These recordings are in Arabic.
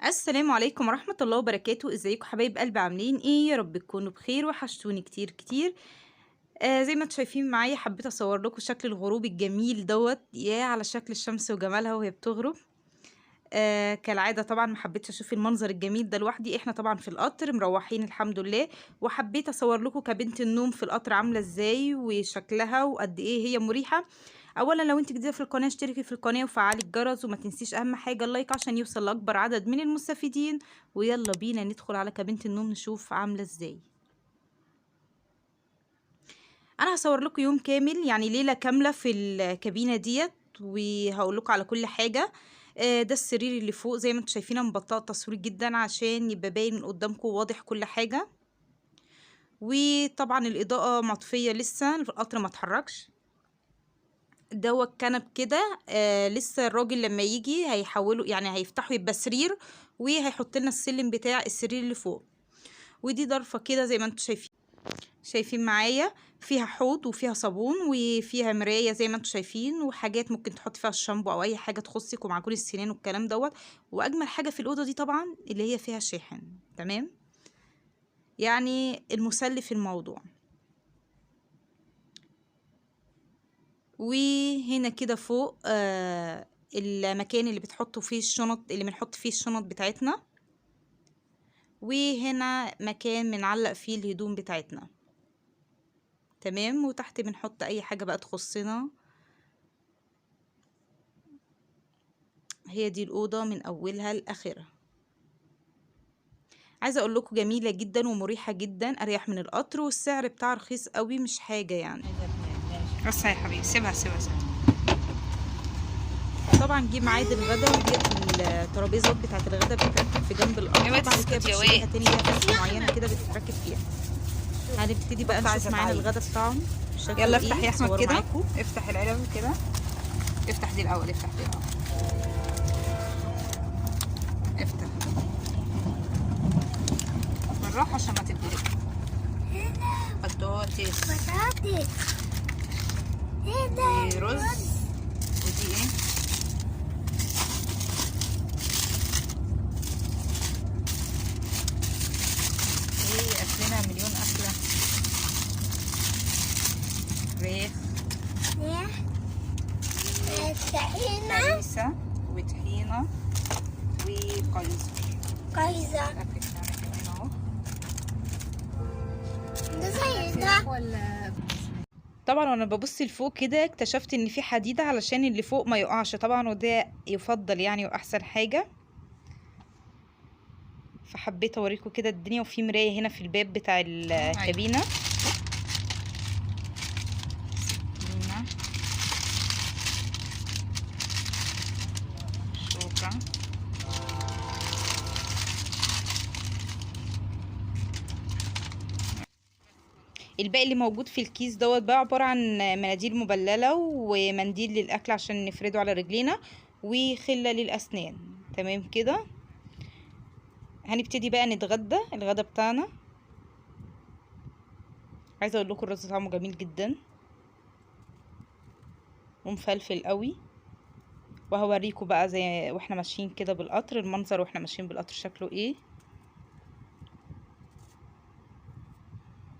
السلام عليكم ورحمة الله وبركاته. ازيكم حبايب قلبي؟ عاملين ايه؟ يا رب تكونوا بخير، وحشتوني كتير كتير. زي ما انتم شايفين معايا، حبيت اصور لكم شكل الغروب الجميل دوت. يا على شكل الشمس وجمالها وهي بتغرب. كالعادة طبعا ما حبيتش اشوف المنظر الجميل ده لوحدي. احنا طبعا في القطر مروحين الحمد لله، وحبيت اصور لكم كبنت النوم في القطر عاملة ازاي وشكلها وقد ايه هي مريحة. اولا لو انت جديدة في القناة اشتركي في القناة وفعلي الجرس، وما تنسيش اهم حاجة اللايك عشان يوصل لاكبر عدد من المستفيدين. ويلا بينا ندخل على كابينة النوم نشوف عاملة ازاي. انا هصور لكم يوم كامل، يعني ليلة كاملة في الكابينة ديت، وهقول لكم على كل حاجة. ده السرير اللي فوق زي ما انتم شايفين، انا مبطئه التصوير جدا عشان يبقى باين من قدامكم واضح كل حاجة. وطبعا الاضاءة مطفية، لسه القطر ما اتحركش. دوت كنب كده، لسه الراجل لما يجي هيحوله، يعني هيفتحه يبقى سرير، وهيحط لنا السلم بتاع السرير اللي فوق. ودي ضرفة كده زي ما انتم شايفين معايا، فيها حوض وفيها صابون وفيها مراية زي ما انتم شايفين، وحاجات ممكن تحط فيها الشامبو او اي حاجة تخصك، ومعجون السنان والكلام دوت. واجمل حاجة في الأوضة دي طبعا اللي هي فيها شاحن. تمام، يعني المسلي في الموضوع. وهنا كده فوق المكان اللي بتحطوا فيه الشنط، اللي بنحط فيه الشنط بتاعتنا. وهنا مكان بنعلق فيه الهدوم بتاعتنا. تمام، وتحت بنحط اي حاجة بقى تخصنا. هي دي الأوضة من أولها لآخرها. عايزة أقول لكم جميلة جدا ومريحة جدا، أريح من القطر، والسعر بتاعها رخيص قوي، مش حاجة يعني. بس يا حبيبي سيبها سيبها سيبها. طبعا جه ميعاد الغدا، وديت الترابيزات بتاعت الغدا بتتركب في جنب القطر. بعد كده بتشيلها تاني، ليها فتحة معينة كده بتتركب فيها. هنبتدي بقى نشوف معانا الغدا بتاعهم. يلا افتح يا احمد كده، افتح العلب كده. افتح دي الاول، افتح دي الاول، افتح بالراحه عشان ما تتضرب. بطاطس ورز. ودي ايه؟ ايه اكلنا مليون اكله. فراخ، هريسه وطحينه وقيصر. الاكل بتاعنا كمان اهو. طبعا وانا ببص لفوق كده اكتشفت ان في حديده علشان اللي فوق ما يقعش طبعا، وده يفضل يعني واحسن حاجه. فحبيت اوريكم كده الدنيا. وفي مرايه هنا في الباب بتاع الكابينه. شوكه. الباقي اللي موجود في الكيس دوت بقى عباره عن مناديل مبلله، ومنديل للاكل عشان نفرده على رجلينا، وخله للاسنان. تمام كده. هنبتدي بقى نتغدى الغدا بتاعنا. عايزه اقول لكم الرز طعمه جميل جدا ومفلفل قوي. وهوريكم بقى زي واحنا ماشيين كده بالقطر، المنظر واحنا ماشيين بالقطر شكله ايه.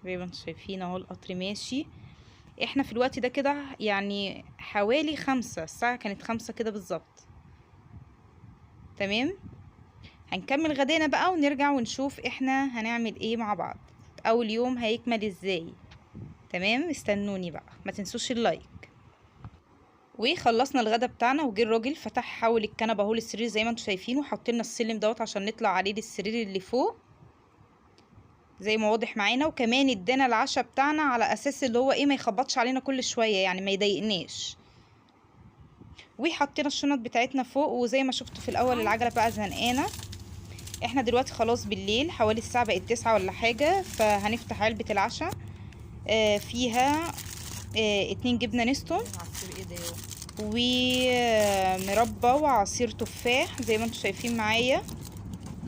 زي ما انتم شايفين اهو القطر ماشي. احنا في الوقت ده كده يعني حوالي 5، الساعة كانت 5 كده بالظبط. تمام، هنكمل غدانا بقى ونرجع ونشوف احنا هنعمل ايه مع بعض، اول يوم هيكمل ازاي. تمام، استنوني بقى، ما تنسوش اللايك. وخلصنا الغدا بتاعنا، وجه الراجل فتح حول الكنبه اهو للسرير زي ما انتم شايفين، وحط لنا السلم دوت عشان نطلع عليه للسرير اللي فوق زي ما واضح معانا. وكمان ادانا العشاء بتاعنا على اساس اللي هو ايه، ما يخبطش علينا كل شويه، يعني ما يضايقناش. وحطينا الشنط بتاعتنا فوق. وزي ما شفتوا في الاول العجله بقى زهقانه. احنا دلوقتي خلاص بالليل، حوالي الساعه بقت 9 ولا حاجه. فهنفتح علبه العشاء. فيها 2 جبنه نستون ومربى وعصير تفاح زي ما انتم شايفين معايا.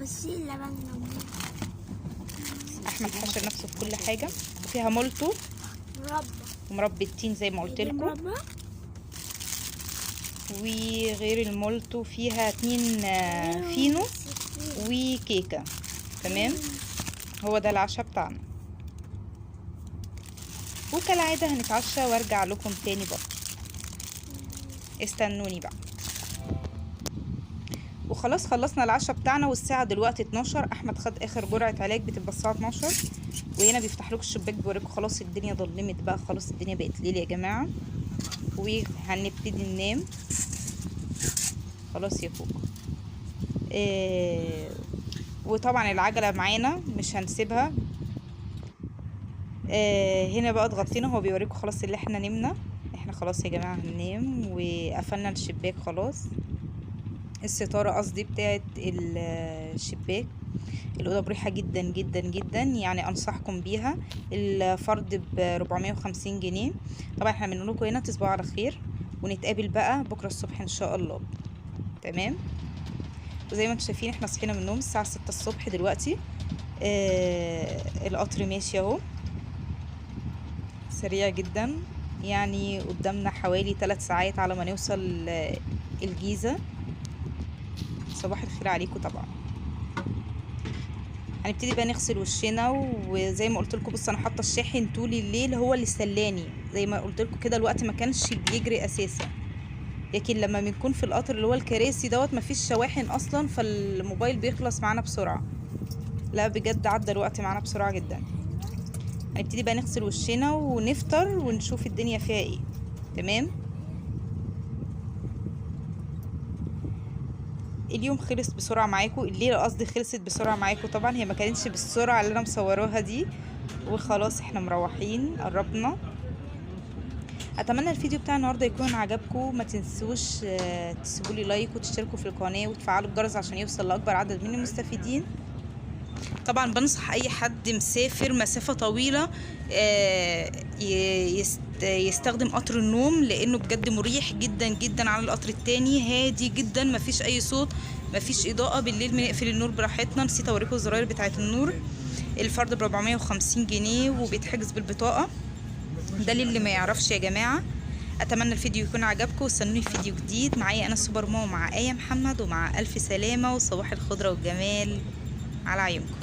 بصي اللبن احمد حشر نفسه في كل حاجه. وفيها مولتو مربى ومربى التين زي ما قلت لكم. وغير المولتو فيها 2 فينو وكيكة. تمام، هو ده العشاء بتاعنا، وكالعادة هنتعشى وارجع لكم تاني برضه، استنوني بقى. وخلاص خلصنا العشاء بتاعنا، والساعة دلوقتي 12. احمد خد اخر جرعة علاج، بتبقى الساعة 12. وهنا بيفتح لكم الشباك بيوريكم خلاص الدنيا ضلمت بقى، خلاص الدنيا بقت ليل يا جماعة، وهنبتدي ننام. خلاص يا كوكو. وطبعا العجلة معانا مش هنسيبها. هنا بقى اتغطينا، هو بيوريكم خلاص اللي احنا نمنا. احنا خلاص يا جماعة هننام، وقفلنا الشباك خلاص، الستارة قصدي بتاعت الشباك. الأوضة مريحة جدا جدا جدا، يعني أنصحكم بيها. الفرد ب450 جنيه. طبعا احنا بنقول لكم هنا تصبحوا على خير، ونتقابل بقى بكرة الصبح إن شاء الله. تمام. وزي ما انتم شايفين احنا صحينا من النوم الساعة 6 الصبح دلوقتي. القطر ماشي اهو، سريع جدا، يعني قدامنا حوالي 3 ساعات على ما نوصل الجيزة. صباح الخير عليكم. طبعا هنبتدي بقى نغسل وشنا، وزي ما قلت لكم بص انا حاطه الشاحن طول الليل، هو اللي سلاني زي ما قلت لكم كده، الوقت ما كانش بيجري اساسا. لكن لما بنكون في القطر اللي هو الكراسي دوت مفيش شواحن اصلا، فالموبايل بيخلص معانا بسرعه. لا بجد عدى الوقت معانا بسرعه جدا. هنبتدي بقى نغسل وشنا ونفطر ونشوف الدنيا فيها ايه. تمام. اليوم خلص بسرعه معاكم، الليله قصدي خلصت بسرعه معاكم. طبعا هي ما كانتش بالسرعه اللي انا مصوراها دي. وخلاص احنا مروحين، قربنا. اتمنى الفيديو بتاع النهارده يكون عجبكم. ما تنسوش تسيبوا لي لايك وتشتركوا في القناه وتفعلوا الجرس عشان يوصل لاكبر عدد من المستفيدين. طبعا بنصح اي حد مسافر مسافه طويله يستخدم قطر النوم، لانه بجد مريح جدا جدا عن القطر التاني، هادي جدا، مفيش اي صوت، مفيش اضاءه. بالليل بنقفل النور براحتنا. نسيت اوريكم الزراير بتاعه النور. الفرد ب450 جنيه، وبيتحجز بالبطاقه. ده للي ما يعرفش يا جماعه. اتمنى الفيديو يكون عجبكم، واستنوني في فيديو جديد. معايا انا سوبر ماما مع آية محمد، ومع الف سلامه، وصباح الخضره والجمال على عيونكم.